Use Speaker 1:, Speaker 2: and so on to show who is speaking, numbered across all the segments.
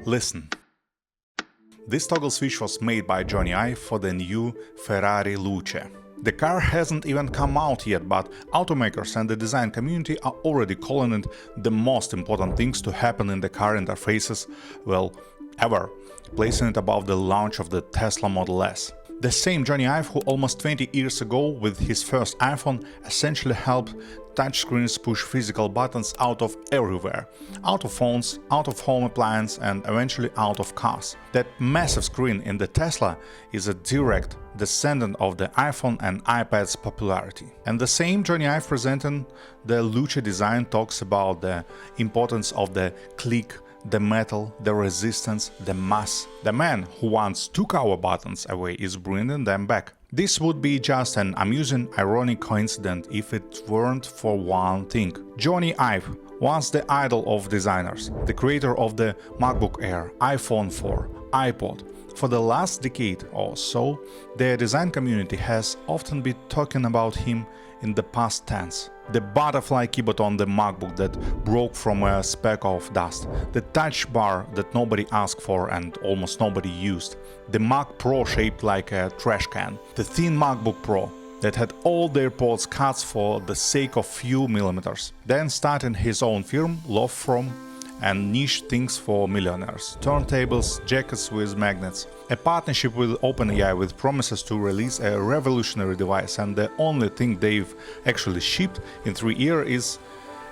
Speaker 1: Listen. This toggle switch was made by Jony Ive for the new Ferrari Luce. The car hasn't even come out yet, but automakers and the design community are already calling it the most important things to happen in the car interfaces, well, ever, placing it above the launch of the Tesla Model S. The same Jony Ive who almost 20 years ago with his first iPhone essentially helped touchscreens push physical buttons out of everywhere, out of phones, out of home appliances and eventually out of cars. That massive screen in the Tesla is a direct descendant of the iPhone and iPad's popularity. And the same Jony Ive presenting the Luce design talks about the importance of the click, the metal, the resistance, the mass. The man who once took our buttons away is bringing them back. This would be just an amusing, ironic coincidence if it weren't for one thing. Jony Ive, once the idol of designers, the creator of the MacBook Air, iPhone 4, iPod. For the last decade or so, the design community has often been talking about him in the past tense. The butterfly keyboard on the MacBook that broke from a speck of dust, the touch bar that nobody asked for and almost nobody used, the Mac Pro shaped like a trash can, the thin MacBook Pro that had all their ports cut for the sake of few millimeters, then starting his own firm, Love From, and niche things for millionaires, turntables, jackets with magnets, a partnership with OpenAI with promises to release a revolutionary device, and the only thing they've actually shipped in 3 years is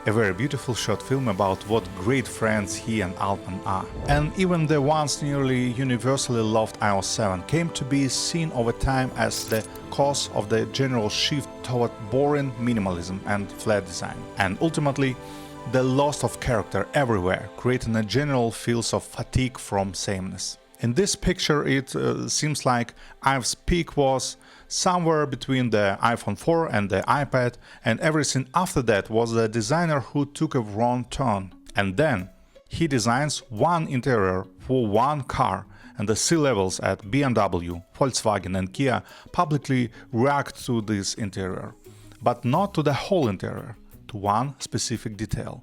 Speaker 1: a very beautiful short film about what great friends he and Altman are. And even the once nearly universally loved iOS 7 came to be seen over time as the cause of the general shift toward boring minimalism and flat design, and ultimately the loss of character everywhere, creating a general feel of fatigue from sameness. In this picture it seems like Ive's peak was somewhere between the iPhone 4 and the iPad, and everything after that was the designer who took a wrong turn. And then he designs one interior for one car, and the C-levels at BMW, Volkswagen and Kia publicly react to this interior, but not to the whole interior, to one specific detail.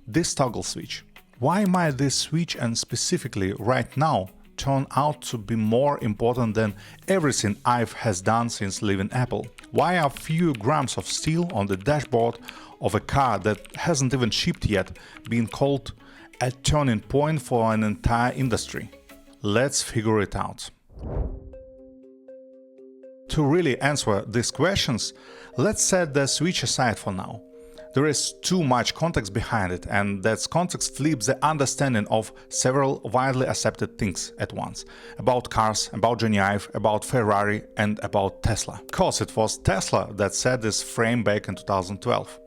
Speaker 1: This toggle switch. Why might this switch, and specifically right now, turn out to be more important than everything Ive has done since leaving Apple? Why are few grams of steel on the dashboard of a car that hasn't even shipped yet being called a turning point for an entire industry? Let's figure it out. To really answer these questions, let's set the switch aside for now. There is too much context behind it, and that context flips the understanding of several widely accepted things at once. About cars, about Jony Ive, about Ferrari and about Tesla. Because it was Tesla that set this frame back in 2012.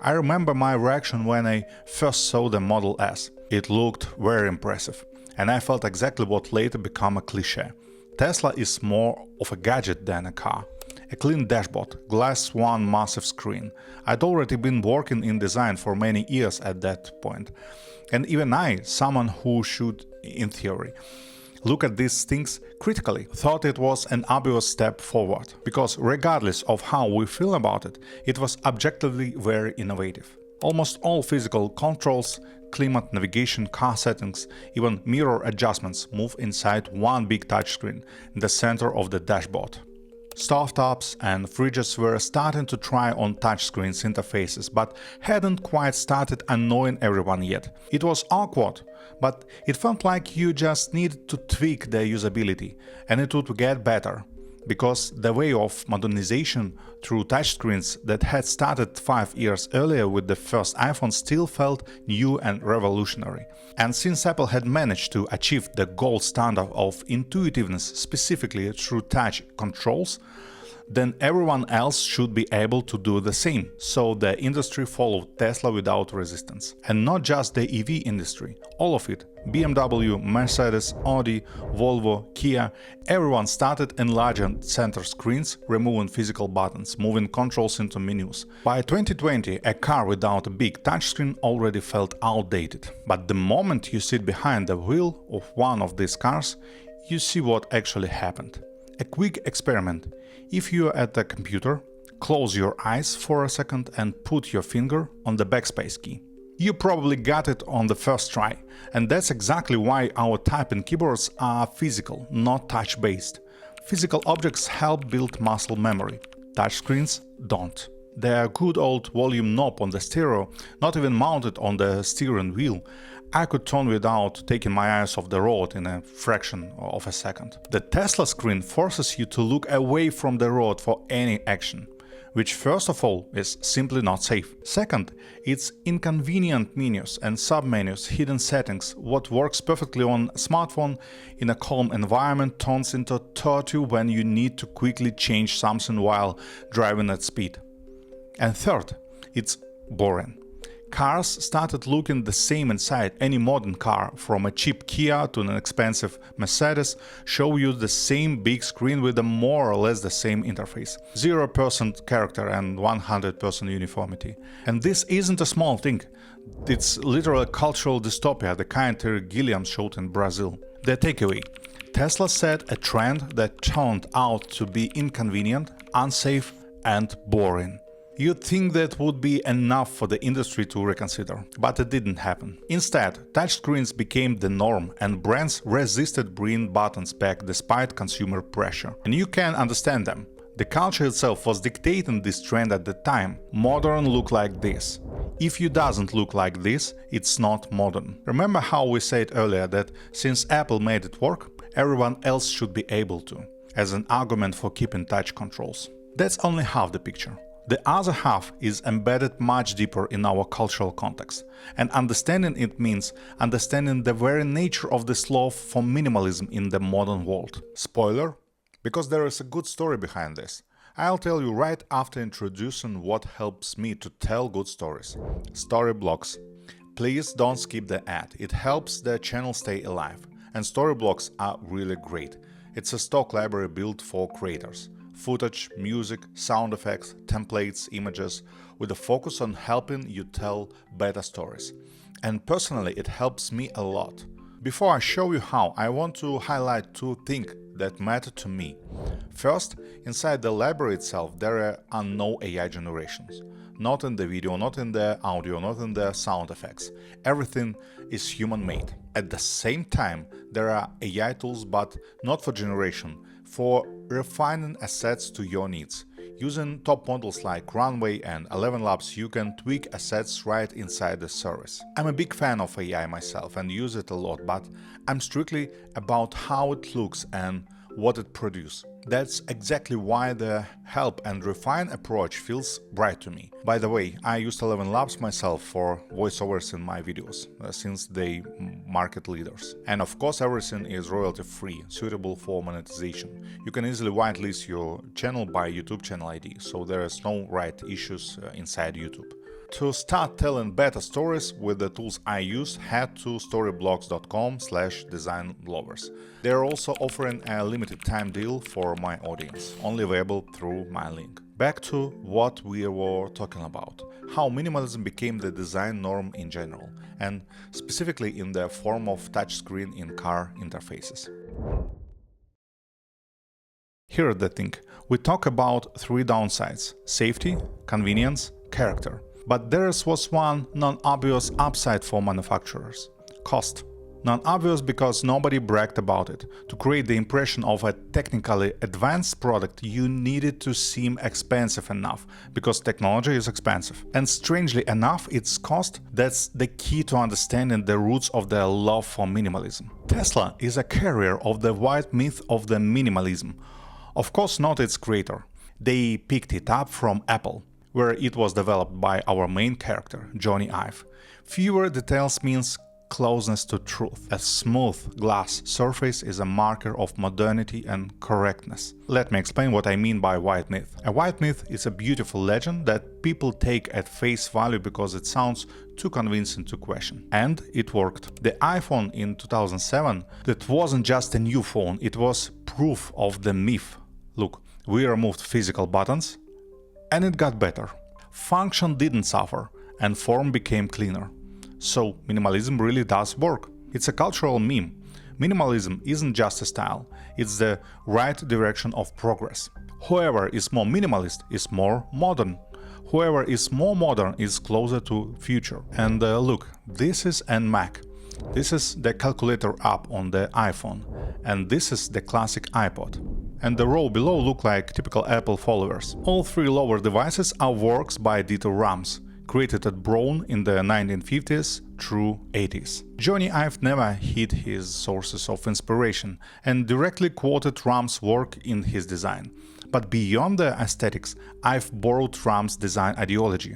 Speaker 1: I remember my reaction when I first saw the Model S. It looked very impressive, and I felt exactly what later became a cliché. Tesla is more of a gadget than a car. A clean dashboard, glass one massive screen. I'd already been working in design for many years at that point. And even I, someone who should, in theory, look at these things critically, thought it was an obvious step forward. Because regardless of how we feel about it, it was objectively very innovative. Almost all physical controls, climate, navigation, car settings, even mirror adjustments move inside one big touchscreen in the center of the dashboard. Stovetops and fridges were starting to try on touchscreens interfaces, but hadn't quite started annoying everyone yet. It was awkward, but it felt like you just needed to tweak the usability, and it would get better. Because the way of modernization through touchscreens that had started 5 years earlier with the first iPhone still felt new and revolutionary. And since Apple had managed to achieve the gold standard of intuitiveness specifically through touch controls, then everyone else should be able to do the same. So the industry followed Tesla without resistance. And not just the EV industry, all of it. BMW, Mercedes, Audi, Volvo, Kia, everyone started enlarging center screens, removing physical buttons, moving controls into menus. By 2020, a car without a big touchscreen already felt outdated. But the moment you sit behind the wheel of one of these cars, you see what actually happened. A quick experiment. If you're at the computer, close your eyes for a second and put your finger on the backspace key. You probably got it on the first try, and that's exactly why our typing keyboards are physical, not touch-based. Physical objects help build muscle memory. Touchscreens don't. The good old volume knob on the stereo, not even mounted on the steering wheel, I could turn without taking my eyes off the road in a fraction of a second. The Tesla screen forces you to look away from the road for any action, which first of all is simply not safe. Second, it's inconvenient menus and submenus, hidden settings. What works perfectly on a smartphone in a calm environment turns into torture when you need to quickly change something while driving at speed. And third, it's boring. Cars started looking the same inside. Any modern car, from a cheap Kia to an expensive Mercedes, show you the same big screen with a more or less the same interface. 0% character and 100% uniformity. And this isn't a small thing. It's literally a cultural dystopia, the kind Terry Gilliam showed in Brazil. The takeaway: Tesla set a trend that turned out to be inconvenient, unsafe and boring. You'd think that would be enough for the industry to reconsider, but it didn't happen. Instead, touchscreens became the norm and brands resisted bringing buttons back despite consumer pressure. And you can understand them. The culture itself was dictating this trend at the time. Modern look like this. If you doesn't look like this, it's not modern. Remember how we said earlier that since Apple made it work, everyone else should be able to, as an argument for keeping touch controls. That's only half the picture. The other half is embedded much deeper in our cultural context, and understanding it means understanding the very nature of this love for minimalism in the modern world. Spoiler? Because there is a good story behind this. I'll tell you right after introducing what helps me to tell good stories. Storyblocks. Please don't skip the ad, it helps the channel stay alive. And Storyblocks are really great. It's a stock library built for creators. Footage, music, sound effects, templates, images, with a focus on helping you tell better stories. And personally, it helps me a lot. Before I show you how, I want to highlight two things that matter to me. First, inside the library itself, there are no AI generations. Not in the video, not in the audio, not in the sound effects. Everything is human-made. At the same time, there are AI tools, but not for generation, for refining assets to your needs. Using top models like Runway and 11 Labs, you can tweak assets right inside the service. I'm a big fan of AI myself and use it a lot, but I'm strictly about how it looks and what it produces. That's exactly why the help and refine approach feels right to me. By the way, I used 11 Labs myself for voiceovers in my videos, since they market leaders. And of course everything is royalty free, suitable for monetization. You can easily whitelist your channel by YouTube channel ID, so there is no right issues inside YouTube. To start telling better stories with the tools I use, head to storyblocks.com/designlovers. They're also offering a limited time deal for my audience, only available through my link. Back to what we were talking about, how minimalism became the design norm in general, and specifically in the form of touchscreen in car interfaces. Here's the thing, we talk about three downsides: safety, convenience, character. But there was one non-obvious upside for manufacturers: cost. Non-obvious because nobody bragged about it. To create the impression of a technically advanced product, you needed to seem expensive enough, because technology is expensive. And strangely enough, its cost, that's the key to understanding the roots of their love for minimalism. Tesla is a carrier of the white myth of the minimalism. Of course not its creator. They picked it up from Apple, where it was developed by our main character, Jony Ive. Fewer details means closeness to truth. A smooth glass surface is a marker of modernity and correctness. Let me explain what I mean by white myth. A white myth is a beautiful legend that people take at face value because it sounds too convincing to question. And it worked. The iPhone in 2007, that wasn't just a new phone, it was proof of the myth. Look, we removed physical buttons, and it got better. Function didn't suffer, and form became cleaner. So minimalism really does work. It's a cultural meme. Minimalism isn't just a style, it's the right direction of progress. Whoever is more minimalist is more modern. Whoever is more modern is closer to future. And look, this is an Mac. This is the calculator app on the iPhone. And this is the classic iPod. And the row below look like typical Apple followers. All three lower devices are works by Dieter Rams, created at Braun in the 1950s through 80s. Jony Ive never hid his sources of inspiration and directly quoted Rams' work in his design. But beyond the aesthetics, Ive borrowed Rams' design ideology.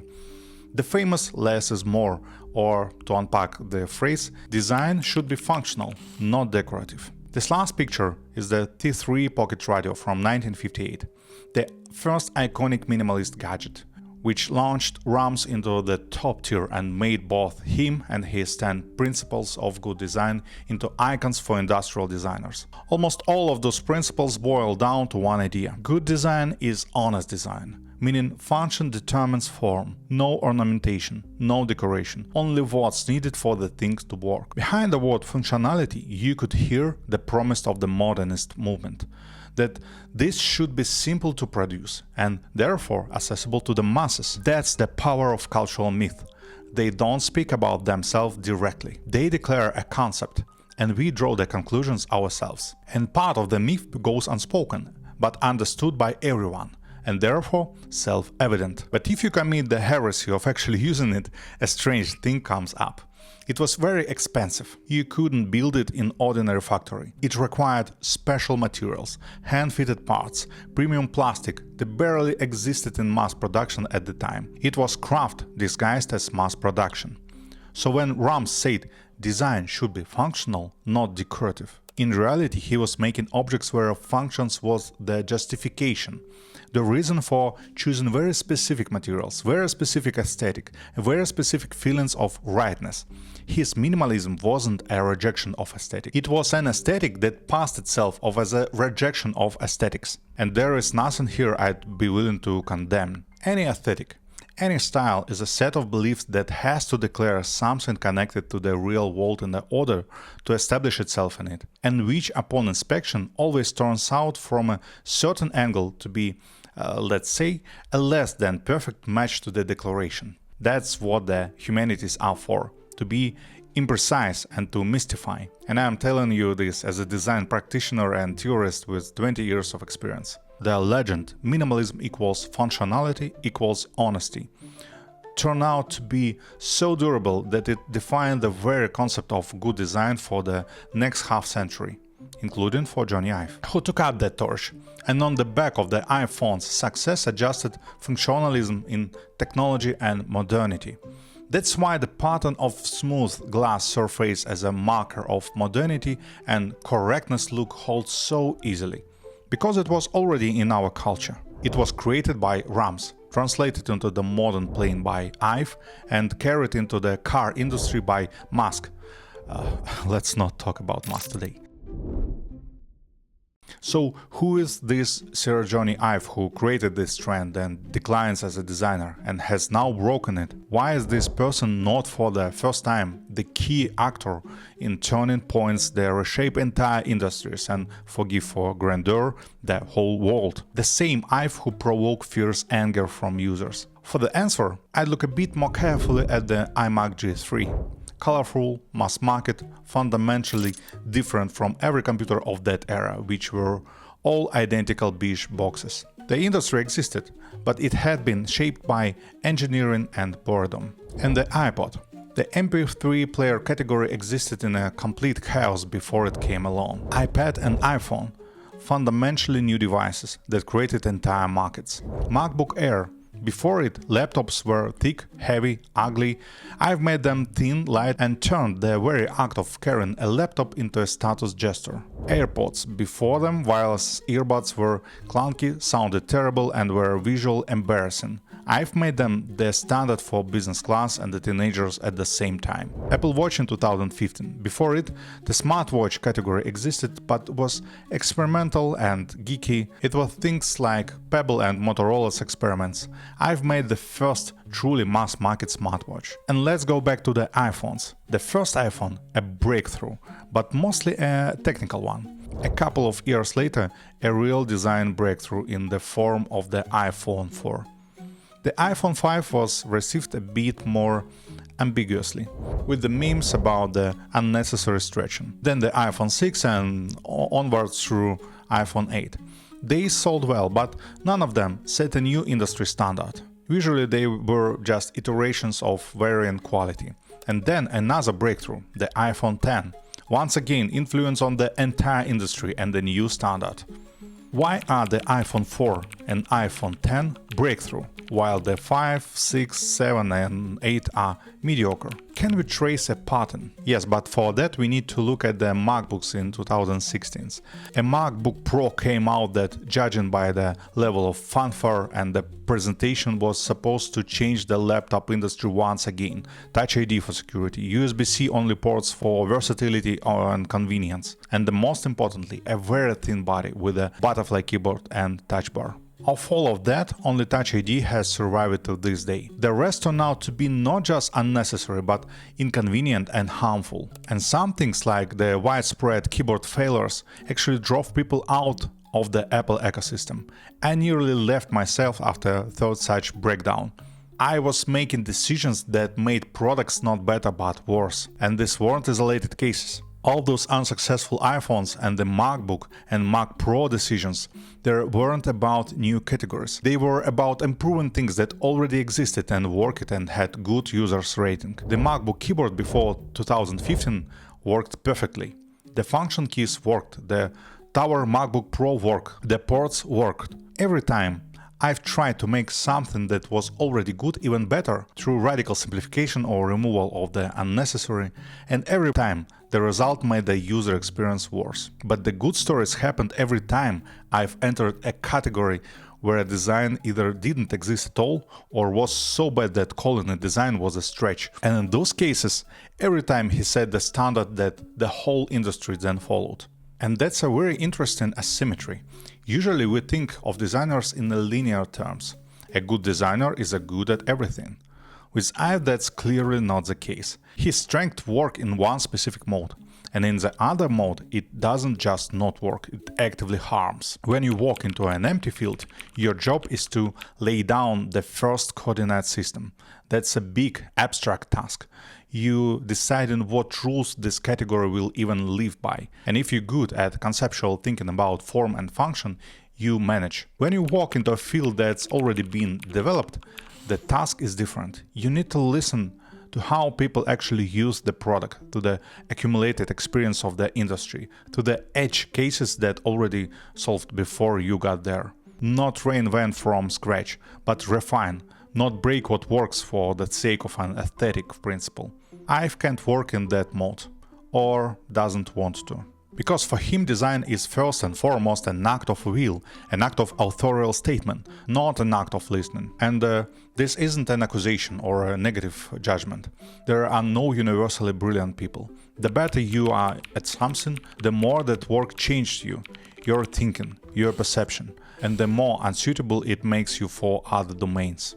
Speaker 1: The famous less is more, or to unpack the phrase, design should be functional, not decorative. This last picture is the T3 pocket radio from 1958, the first iconic minimalist gadget, which launched Rams into the top tier and made both him and his 10 principles of good design into icons for industrial designers. Almost all of those principles boil down to one idea. Good design is honest design, meaning function determines form, no ornamentation, no decoration, only what's needed for the things to work. Behind the word functionality, you could hear the promise of the modernist movement, that this should be simple to produce and therefore accessible to the masses. That's the power of cultural myth. They don't speak about themselves directly. They declare a concept, and we draw the conclusions ourselves. And part of the myth goes unspoken, but understood by everyone, and therefore self-evident. But if you commit the heresy of actually using it, a strange thing comes up. It was very expensive. You couldn't build it in ordinary factory. It required special materials, hand-fitted parts, premium plastic that barely existed in mass production at the time. It was craft disguised as mass production. So when Rams said design should be functional, not decorative, in reality he was making objects where functions was the justification, the reason for choosing very specific materials, very specific aesthetic, very specific feelings of rightness. His minimalism wasn't a rejection of aesthetic. It was an aesthetic that passed itself off as a rejection of aesthetics. And there is nothing here I'd be willing to condemn. Any aesthetic, any style is a set of beliefs that has to declare something connected to the real world in order to establish itself in it, and which upon inspection always turns out from a certain angle to be, let's say, a less than perfect match to the declaration. That's what the humanities are for, to be imprecise and to mystify. And I'm telling you this as a design practitioner and theorist with 20 years of experience. The legend minimalism equals functionality equals honesty turned out to be so durable that it defined the very concept of good design for the next half-century, including for Jony Ive, who took up that torch, and on the back of the iPhone's success adjusted functionalism in technology and modernity. That's why the pattern of smooth glass surface as a marker of modernity and correctness look holds so easily. Because it was already in our culture. It was created by Rams, translated into the modern plane by Ive, and carried into the car industry by Musk. Let's not talk about Musk today. So who is this Sir Jony Ive who created this trend and declines as a designer and has now broken it? Why is this person not for the first time the key actor in turning points that reshape entire industries and, forgive for grandeur, the whole world? The same Ive who provoked fierce anger from users. For the answer, I'd look a bit more carefully at the iMac G3. Colorful, mass market, fundamentally different from every computer of that era, which were all identical beige boxes. The industry existed, but it had been shaped by engineering and boredom. And the iPod. The MP3 player category existed in a complete chaos before it came along. iPad and iPhone, fundamentally new devices that created entire markets. MacBook Air. Before it, laptops were thick, heavy, ugly. I've made them thin, light, and turned the very act of carrying a laptop into a status gesture. AirPods. Before them, wireless earbuds were clunky, sounded terrible, and were visually embarrassing. I've made them the standard for business class and the teenagers at the same time. Apple Watch in 2015. Before it, the smartwatch category existed but was experimental and geeky. It was things like Pebble and Motorola's experiments. I've made the first truly mass-market smartwatch. And let's go back to the iPhones. The first iPhone, a breakthrough, but mostly a technical one. A couple of years later, a real design breakthrough in the form of the iPhone 4. The iPhone 5 was received a bit more ambiguously, with the memes about the unnecessary stretching. Then the iPhone 6 and onwards through iPhone 8. They sold well, but none of them set a new industry standard. Usually they were just iterations of varying quality. And then another breakthrough, the iPhone 10. Once again, influence on the entire industry and the new standard. Why are the iPhone 4 and iPhone 10 breakthrough, while the 5, 6, 7 and 8 are mediocre? Can we trace a pattern? Yes, but for that we need to look at the MacBooks in 2016. A MacBook Pro came out that, judging by the level of fanfare and the presentation, was supposed to change the laptop industry once again. Touch ID for security, USB-C only ports for versatility and convenience, and most importantly, a very thin body with a butterfly keyboard and touch bar. Of all of that, only Touch ID has survived to this day. The rest turned out to be not just unnecessary, but inconvenient and harmful. And some things like the widespread keyboard failures actually drove people out of the Apple ecosystem. I nearly left myself after a third such breakdown. I was making decisions that made products not better but worse, and these weren't isolated cases. All those unsuccessful iPhones and the MacBook and Mac Pro decisions, they weren't about new categories. They were about improving things that already existed and worked and had good users rating. The MacBook keyboard before 2015 worked perfectly. The function keys worked, the Tower MacBook Pro worked, the ports worked. Every time I've tried to make something that was already good even better through radical simplification or removal of the unnecessary, and every time the result made the user experience worse. But the good stories happened every time I've entered a category where a design either didn't exist at all or was so bad that calling it design was a stretch. And in those cases, every time he set the standard that the whole industry then followed. And that's a very interesting asymmetry. Usually we think of designers in linear terms. A good designer is a good at everything. With Ive that's clearly not the case. His strengths work in one specific mode, and in the other mode it doesn't just not work, it actively harms. When you walk into an empty field, your job is to lay down the first coordinate system. That's a big abstract task. You deciding what rules this category will even live by. And if you're good at conceptual thinking about form and function, you manage. When you walk into a field that's already been developed, the task is different. You need to listen to how people actually use the product, to the accumulated experience of the industry, to the edge cases that already solved before you got there. Not reinvent from scratch, but refine, not break what works for the sake of an aesthetic principle. Ive can't work in that mode, or doesn't want to. Because for him design is first and foremost an act of will, an act of authorial statement, not an act of listening. And this isn't an accusation or a negative judgment. There are no universally brilliant people. The better you are at something, the more that work changes you, your thinking, your perception, and the more unsuitable it makes you for other domains.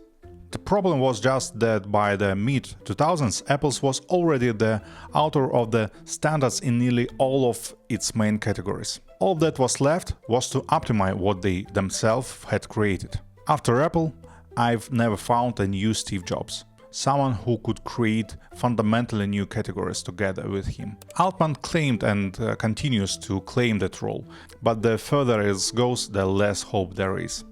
Speaker 1: The problem was just that by the mid-2000s, Apple was already the author of the standards in nearly all of its main categories. All that was left was to optimize what they themselves had created. After Apple, I've never found a new Steve Jobs, someone who could create fundamentally new categories together with him. Altman claimed and continues to claim that role, but the further it goes, the less hope there is.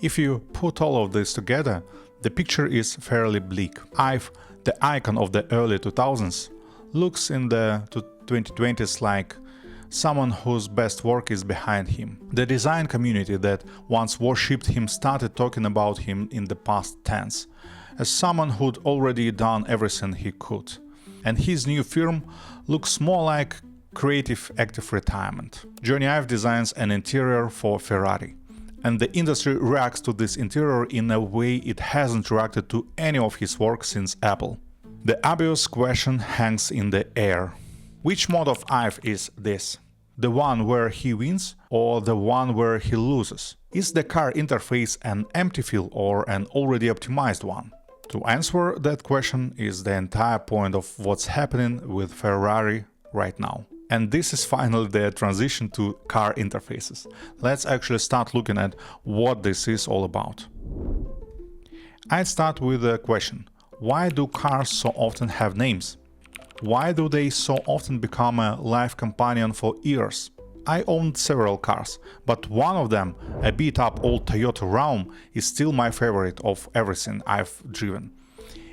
Speaker 1: If you put all of this together, the picture is fairly bleak. Ive, the icon of the early 2000s, looks in the 2020s like someone whose best work is behind him. The design community that once worshipped him started talking about him in the past tense, as someone who'd already done everything he could. And his new firm looks more like creative active retirement. Jony Ive designs an interior for Ferrari. And the industry reacts to this interior in a way it hasn't reacted to any of his work since Apple. The obvious question hangs in the air. Which mode of Ive is this? The one where he wins or the one where he loses? Is the car interface an empty field or an already optimized one? To answer that question is the entire point of what's happening with Ferrari right now. And this is finally the transition to car interfaces. Let's actually start looking at what this is all about. I'd start with a question. Why do cars so often have names? Why do they so often become a life companion for years? I owned several cars, but one of them, a beat-up old Toyota Raum, is still my favorite of everything I've driven,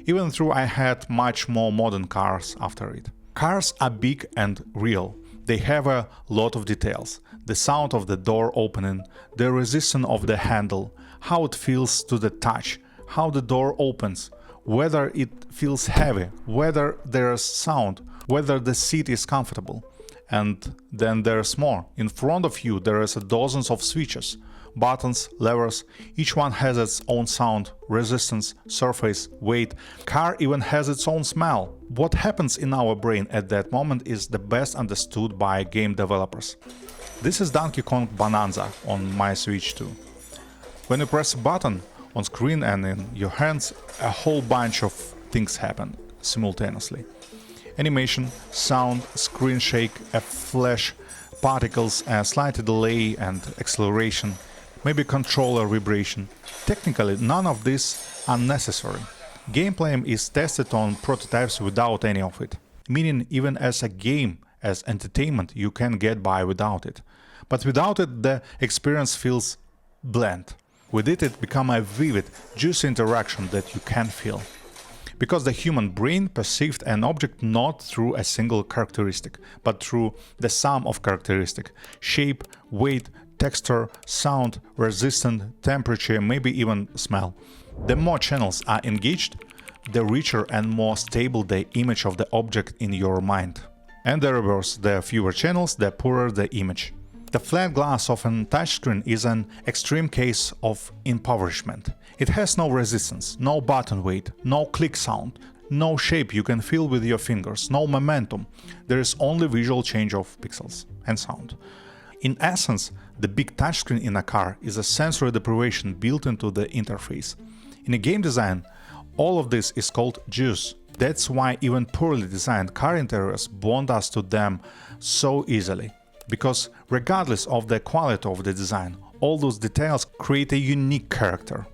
Speaker 1: even though I had much more modern cars after it. Cars are big and real. They have a lot of details. The sound of the door opening, the resistance of the handle, how it feels to the touch, how the door opens, whether it feels heavy, whether there's sound, whether the seat is comfortable. And then there's more. In front of you there is dozens of switches, buttons, levers. Each one has its own sound, resistance, surface, weight. Car even has its own smell. What happens in our brain at that moment is the best understood by game developers. This is Donkey Kong Bonanza on my Switch 2. When you press a button on screen and in your hands, a whole bunch of things happen simultaneously. Animation, sound, screen shake, a flash, particles, a slight delay and acceleration, maybe controller vibration. Technically, none of this are necessary. Gameplay is tested on prototypes without any of it, meaning even as a game, as entertainment, you can get by without it. But without it, the experience feels bland. With it becomes a vivid, juicy interaction that you can feel. Because the human brain perceived an object not through a single characteristic, but through the sum of characteristics: shape, weight, texture, sound, resistance, temperature, maybe even smell. The more channels are engaged, the richer and more stable the image of the object in your mind. And the reverse, the fewer channels, the poorer the image. The flat glass of a touchscreen is an extreme case of impoverishment. It has no resistance, no button weight, no click sound, no shape you can feel with your fingers, no momentum. There is only visual change of pixels and sound. In essence, the big touchscreen in a car is a sensory deprivation built into the interface. In a game design, all of this is called juice. That's why even poorly designed car interiors bond us to them so easily. Because regardless of the quality of the design, all those details create a unique character.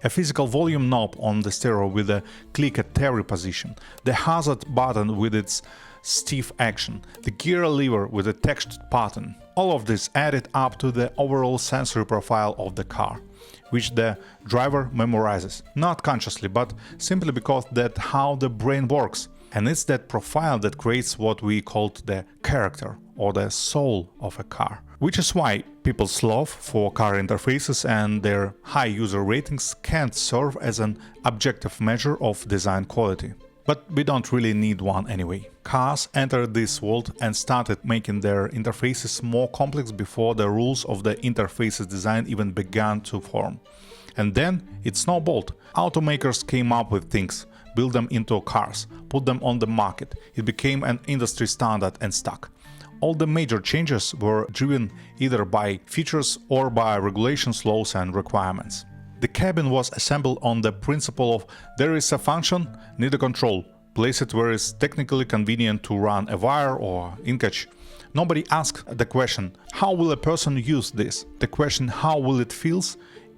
Speaker 1: A physical volume knob on the stereo with a click at every position, the hazard button with its stiff action, the gear lever with a textured pattern. All of this added up to the overall sensory profile of the car, which the driver memorizes, not consciously, but simply because that's how the brain works. And it's that profile that creates what we called the character or the soul of a car. Which is why people's love for car interfaces and their high user ratings can't serve as an objective measure of design quality. But we don't really need one anyway. Cars entered this world and started making their interfaces more complex before the rules of the interfaces design even began to form. And then it snowballed. Automakers came up with things, built them into cars, put them on the market. It became an industry standard and stuck. All the major changes were driven either by features or by regulations, laws and requirements. The cabin was assembled on the principle of there is a function, need a control, place it where it's technically convenient to run a wire or in-catch. Nobody asked the question, how will a person use this? The question, how will it feel?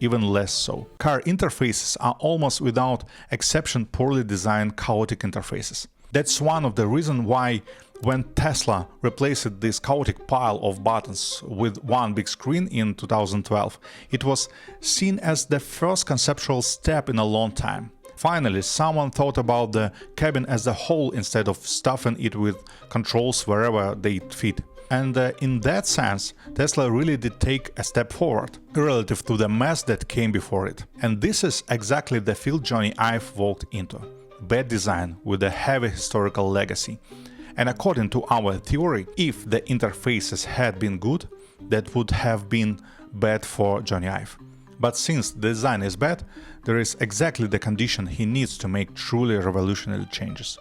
Speaker 1: Even less so. Car interfaces are almost without exception poorly designed chaotic interfaces. That's one of the reasons why when Tesla replaced this chaotic pile of buttons with one big screen in 2012, it was seen as the first conceptual step in a long time. Finally, someone thought about the cabin as a whole instead of stuffing it with controls wherever they fit. And in that sense, Tesla really did take a step forward, relative to the mess that came before it. And this is exactly the field Jony Ive walked into. Bad design with a heavy historical legacy. And according to our theory, if the interfaces had been good, that would have been bad for Jony Ive. But since the design is bad, there is exactly the condition he needs to make truly revolutionary changes.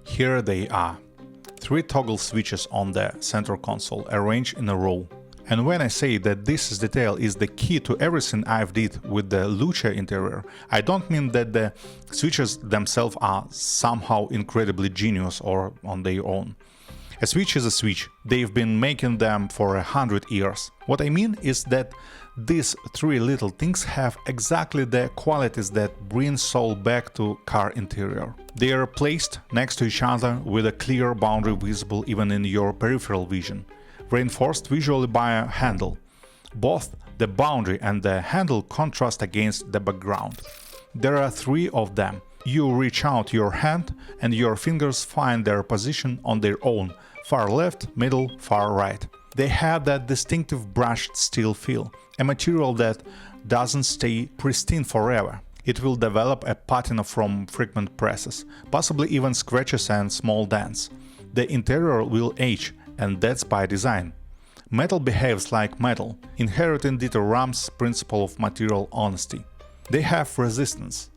Speaker 1: Here they are. 3 toggle switches on the center console, arranged in a row. And when I say that this detail is the key to everything I've did with the Luce interior, I don't mean that the switches themselves are somehow incredibly genius or on their own. A switch is a switch, they've been making them for 100 years. What I mean is that These three little things have exactly the qualities that bring soul back to car interior. They are placed next to each other with a clear boundary visible even in your peripheral vision, reinforced visually by a handle. Both the boundary and the handle contrast against the background. There are three of them. You reach out your hand and your fingers find their position on their own, far left, middle, far right. They have that distinctive brushed steel feel, a material that doesn't stay pristine forever. It will develop a patina from frequent presses, possibly even scratches and small dents. The interior will age, and that's by design. Metal behaves like metal, inheriting Dieter Rams' principle of material honesty. They have resistance,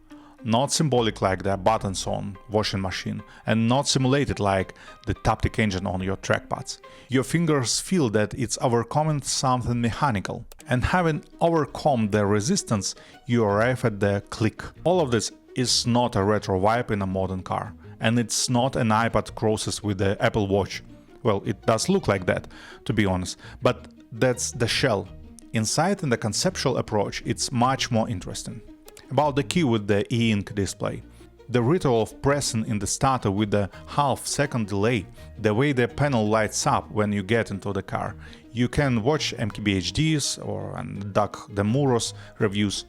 Speaker 1: not symbolic like the buttons on washing machine, and not simulated like the Haptic engine on your trackpads. Your fingers feel that it's overcoming something mechanical, and having overcome the resistance, you arrive at the click. All of this is not a retro vibe in a modern car, and it's not an iPad crosses with the Apple Watch. Well, it does look like that, to be honest, but that's the shell. Inside, in the conceptual approach, it's much more interesting. About the key with the e-ink display. The ritual of pressing in the starter with a half-second delay, the way the panel lights up when you get into the car. You can watch MKBHD's or Doug DeMuro's reviews.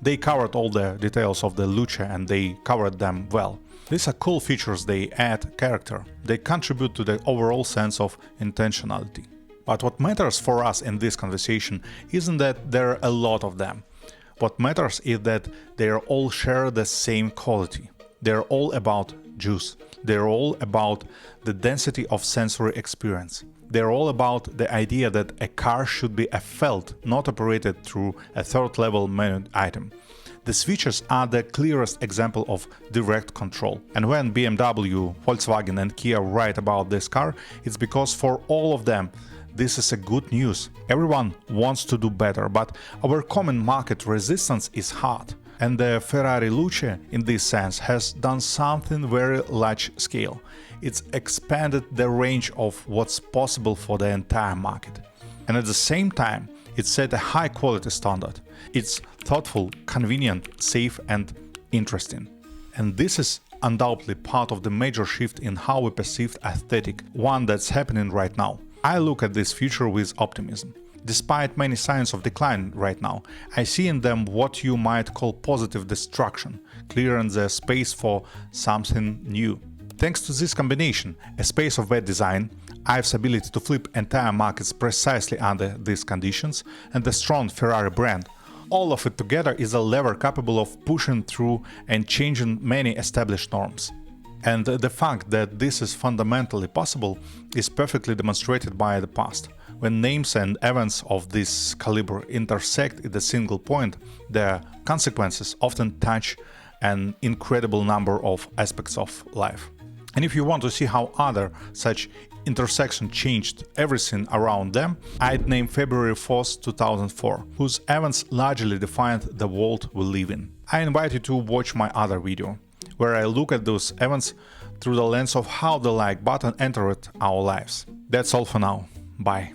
Speaker 1: They covered all the details of the Luce and they covered them well. These are cool features, they add character, they contribute to the overall sense of intentionality. But what matters for us in this conversation isn't that there are a lot of them. What matters is that they all share the same quality. They're all about juice. They're all about the density of sensory experience. They're all about the idea that a car should be a felt, not operated through a third-level menu item. The features are the clearest example of direct control. And when BMW, Volkswagen and Kia write about this car, it's because for all of them, this is a good news. Everyone wants to do better, but overcoming market resistance is hard. And the Ferrari Luce, in this sense, has done something very large scale. It's expanded the range of what's possible for the entire market. And at the same time, it set a high quality standard. It's thoughtful, convenient, safe and interesting. And this is undoubtedly part of the major shift in how we perceive aesthetic, one that's happening right now. I look at this future with optimism. Despite many signs of decline right now, I see in them what you might call positive destruction, clearing the space for something new. Thanks to this combination, a space of bad design, Ive's ability to flip entire markets precisely under these conditions, and the strong Ferrari brand, all of it together is a lever capable of pushing through and changing many established norms. And the fact that this is fundamentally possible is perfectly demonstrated by the past. When names and events of this caliber intersect at a single point, their consequences often touch an incredible number of aspects of life. And if you want to see how other such intersection changed everything around them, I'd name February 4th, 2004, whose events largely defined the world we live in. I invite you to watch my other video, where I look at those events through the lens of how the like button entered our lives. That's all for now. Bye.